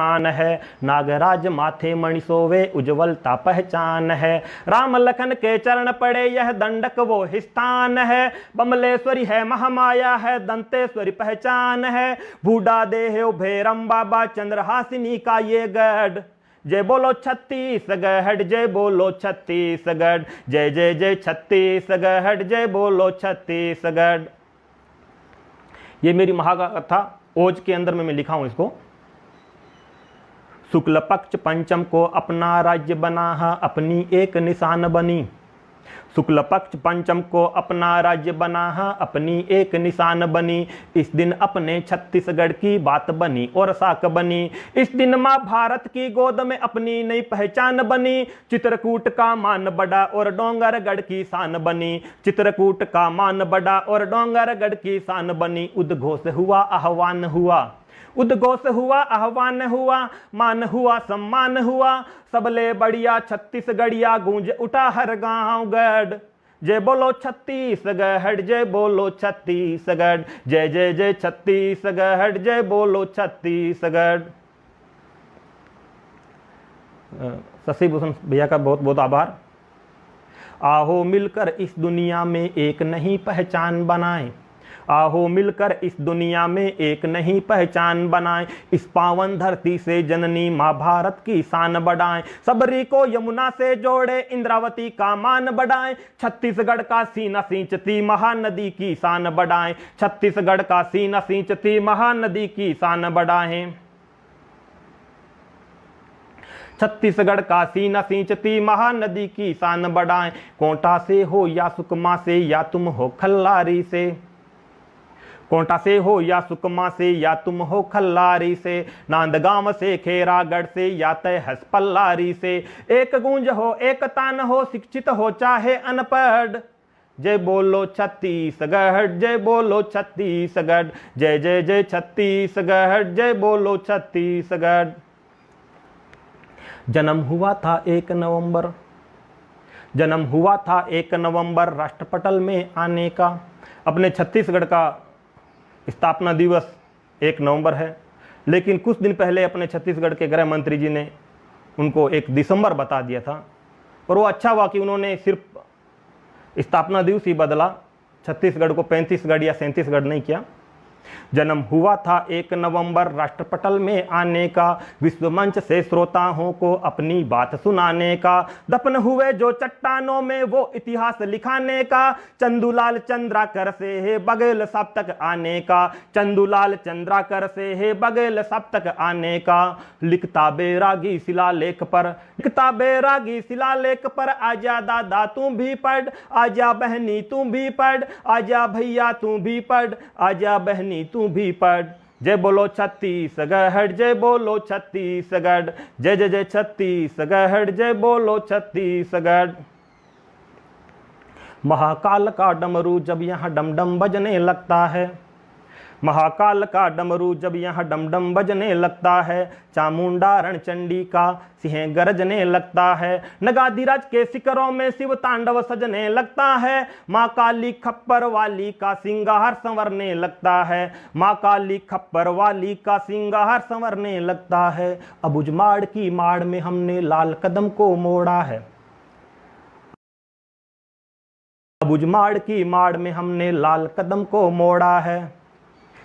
आन है, नागराज माथे मणि सोवे उज्ज्वलता पहचान है। राम लखन के चरण पड़े यह दंडक वो हिस्तान है, बमलेश्वरी है महामाया है दंतेश्वरी पहचान है। बूढ़ा देह भैरम बाबा चंद्रहासिनी का ये गढ़, जय बोलो छत्तीसगढ़ जय बोलो छत्तीसगढ़, जय जय जय छत्तीसगढ़ जय बोलो छत्तीसगढ़। ये मेरी महाकथा ओज के अंदर में मैं लिखा हूं इसको। शुक्ल पक्ष पंचम को अपना राज्य बना है, अपनी एक निशान बनी। शुक्ल पक्ष पंचम को अपना राज्य बना है, अपनी एक निशान बनी। इस दिन अपने छत्तीसगढ़ की बात बनी और साख बनी। इस दिन माँ भारत की गोद में अपनी नई पहचान बनी। चित्रकूट का मान बढ़ा और डोंगरगढ़ की शान बनी। चित्रकूट का मान बढ़ा और डोंगरगढ़ की शान बनी। उद्घोष हुआ आह्वान हुआ, उद्घोष हुआ आह्वान हुआ, मान हुआ सम्मान हुआ। सबले बढ़िया छत्तीसगढ़िया गूंज उठा हर गांव गढ़, जय बोलो छत्तीसगढ़ जय बोलो छत्तीसगढ़, जय जय जय छत्तीसगढ़ जय बोलो छत्तीसगढ़। शशि भूषण भैया का बहुत बहुत आभार। आओ मिलकर इस दुनिया में एक नई पहचान बनाएं, आओ मिलकर इस दुनिया में एक नई पहचान बनाएं। इस पावन धरती से जननी माँ भारत की शान बढ़ाएं। सबरी को यमुना से जोड़े इंद्रावती का मान बढ़ाएं। छत्तीसगढ़ का सीना सींचती महानदी की शान बढ़ाएं। छत्तीसगढ़ का सीना सींचती महानदी की शान बढ़ाएं। छत्तीसगढ़ का सीना सींचती महानदी की शान बढ़ाएं। कोंटा से हो या सुकमा से या तुम हो खल्लारी से, कोंटा से हो या सुकमा से या तुम हो खल्लारी से, नांदगांव से खेरागढ़ से या तय हसपल्लारी से। एक गूंज हो एक तान हो, शिक्षित हो चाहे अनपढ़, जय बोलो छत्तीसगढ़ जय बोलो छत्तीसगढ़, जय जय जय छत्तीसगढ़ जय बोलो छत्तीसगढ़। जन्म हुआ था 1 नवंबर, जन्म हुआ था 1 नवंबर राष्ट्रपटल में आने का। अपने छत्तीसगढ़ का स्थापना दिवस 1 नवंबर है, लेकिन कुछ दिन पहले अपने छत्तीसगढ़ के गृह मंत्री जी ने उनको 1 दिसंबर बता दिया था। और वो अच्छा हुआ कि उन्होंने सिर्फ स्थापना दिवस ही बदला, छत्तीसगढ़ को 35गढ़ या 37गढ़ नहीं किया। जन्म हुआ था 1 नवंबर राष्ट्रपटल में आने का, विश्व मंच से श्रोताओं को अपनी बात सुनाने का। दफन हुए जो चट्टानों में वो इतिहास लिखाने का, चंदूलाल चंद्राकर से है बघेल सब तक आने का, चंदूलाल चंद्राकर से है बघेल सब तक आने का। लिखता बैरागी शिलालेख पर, लिखता बैरागी शिलालेख पर, आजा दादा तू भी पढ़, आजा बहनी तू भी पढ़, आजा भैया तू भी पढ़, आजा बहनी तू भी पढ़। जय बोलो छत्तीसगढ़ जय बोलो छत्तीसगढ़, जय जय जय छत्तीसगढ़ जय बोलो छत्तीसगढ़। महाकाल का डमरू जब यहाँ डमडम बजने लगता है, महाकाल का डमरू जब यहाँ डमडम बजने लगता है, चामुंडा रणचंडी का सिंह गरजने लगता है, नगाधिराज के शिखरों में शिव तांडव सजने लगता है, माँ काली खप्पर वाली का सिंगार संवरने लगता है, माँ काली खप्पर वाली का सिंगार संवरने लगता है। अब उजमाड़ की माड़ में हमने लाल कदम को मोड़ा है, अब उजमाड़ की माड़ में हमने लाल कदम को मोड़ा है।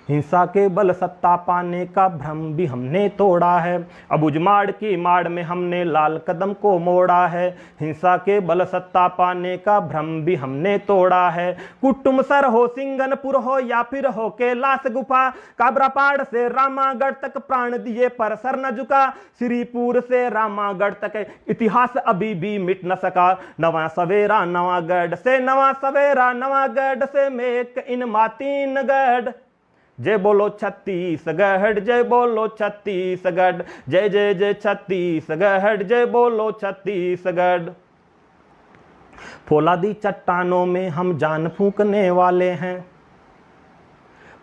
हिंसा के बल सत्ता पाने का भ्रम भी हमने तोड़ा है, अब उजमाड़ की माड़ में हमने लाल कदम को मोड़ा है। हिंसा के बल सत्ता पाने का भ्रम भी हमने तोड़ा है। कुटुमसर हो सिंगनपुर हो या फिर हो कैलाश गुफा, काबरापाड़ से रामागढ़ तक प्राण दिए पर सर न झुका, श्रीपुर से रामागढ़ तक इतिहास अभी भी मिट न सका। नवा सवेरा नवागढ़ से, नवा सवेरा नवागढ़ से, मेक इन मातीन गढ़, जय बोलो छत्तीसगढ़ जय बोलो छत्तीसगढ़, जय जय जय छत्तीसगढ़ जय बोलो छत्तीसगढ़। फौलादी चट्टानों में हम जान फूंकने वाले हैं,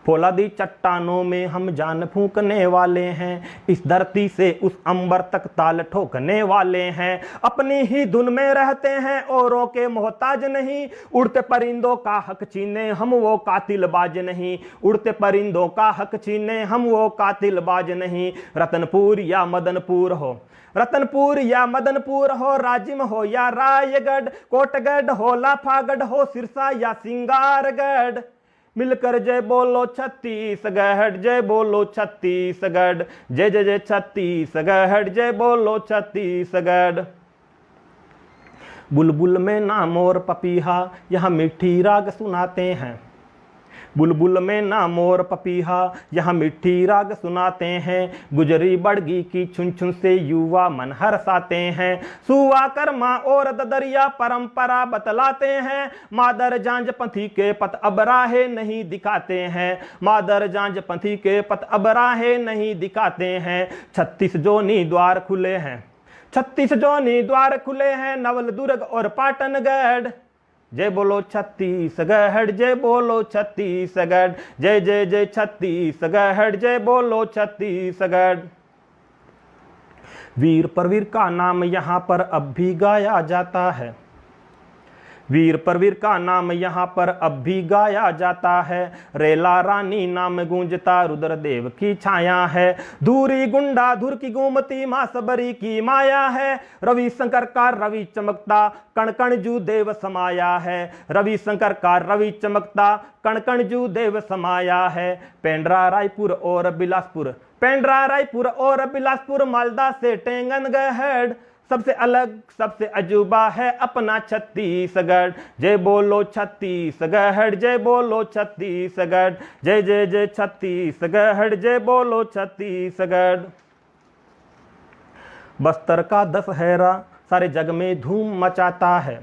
फौलादी चट्टानों में हम जान फूंकने वाले हैं, इस धरती से उस अंबर तक ताल ठोकने वाले हैं। अपनी ही धुन में रहते हैं, औरों के मोहताज नहीं, उड़ते परिंदों का हक छीने हम वो कातिलबाज नहीं, उड़ते परिंदों का हक छीने हम वो कातिलबाज नहीं। रतनपुर या मदनपुर हो, रतनपुर या मदनपुर हो, राजिम हो या रायगढ़, कोटगढ़ हो लाफागढ़ हो, सिरसा या सिंगारगढ़, मिलकर जय बोलो छत्तीसगढ़, जय बोलो छत्तीसगढ़, जय जय जय छत्तीसगढ़, जय बोलो छत्तीसगढ़। बुलबुल में नाम और पपीहा यहाँ मीठी राग सुनाते हैं, बुलबुल में ना मोर पपीहा यहाँ मिट्टी राग सुनाते हैं। गुजरी बड़गी की छुन छुन से युवा मन हर्षाते हैं, सुआ कर्मा और ददरिया परंपरा बतलाते हैं। मादर जांज पंथी के पथ अब राहे नहीं दिखाते हैं, मादर जांज पंथी के पथ अब राहे नहीं दिखाते हैं। 36 जोनी द्वार खुले हैं, 36 जोनी द्वार खुले हैं, नवल दुर्ग और पाटनगढ़। जय बोलो छत्तीसगढ़, जय बोलो छत्तीसगढ़, जय जय जय छत्तीसगढ़, जय बोलो छत्तीसगढ़। वीर परवीर का नाम यहाँ पर अब भी गाया जाता है, वीर परवीर का नाम यहाँ पर अब भी गाया जाता है। रेला रानी नाम गूंजता रुद्रदेव की छाया है, धूरी गुंडा धुर की गोमती माँ सबरी की माया है। रविशंकर का रवि चमकता कण कण जू देव समाया है, रविशंकर का रवि चमकता कण कण जू देव समाया है। पेंड्रा रायपुर और बिलासपुर, पेंड्रा रायपुर और बिलासपुर, मालदा से टेंगनगढ़, सबसे अलग सबसे अजूबा है अपना छत्तीसगढ़। जय बोलो छत्तीसगढ़, जय बोलो छत्तीसगढ़, जय जय जय छत्तीसगढ़, जय बोलो छत्तीसगढ़। बस्तर का दशहरा सारे जग में धूम मचाता है,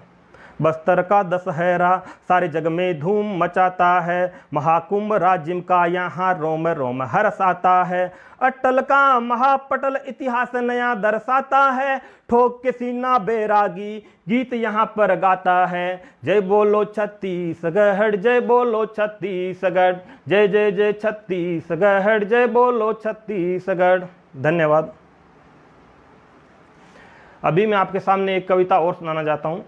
बस्तर का दशहरा सारे जग में धूम मचाता है। महाकुंभ राजिम का यहाँ रोम रोम हर्षाता है, अटल का महापटल इतिहास नया दर्शाता है। ठोक के सीना बैरागी गीत यहाँ पर गाता है। जय बोलो छत्तीसगढ़, जय बोलो छत्तीसगढ़, जय जय जय छत्तीसगढ़, जय बोलो छत्तीसगढ़। धन्यवाद। अभी मैं आपके सामने एक कविता और सुनाना चाहता हूँ।